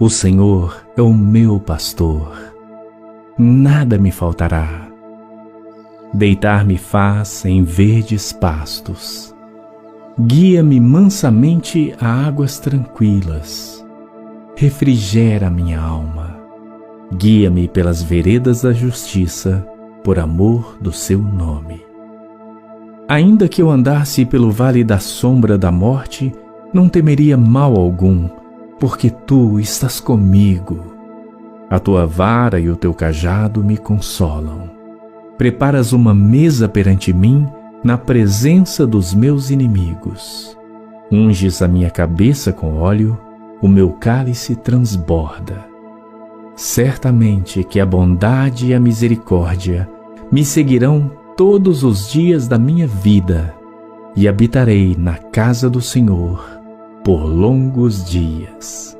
O Senhor é o meu pastor, nada me faltará. Deitar-me faz em verdes pastos. Guia-me mansamente a águas tranquilas. Refrigera minha alma. Guia-me pelas veredas da justiça, por amor do seu nome. Ainda que eu andasse pelo vale da sombra da morte, não temeria mal algum, porque tu estás comigo. A tua vara e o teu cajado me consolam. Preparas uma mesa perante mim, na presença dos meus inimigos. Unges a minha cabeça com óleo, o meu cálice transborda. Certamente que a bondade e a misericórdia me seguirão todos os dias da minha vida, e habitarei na casa do Senhor por longos dias.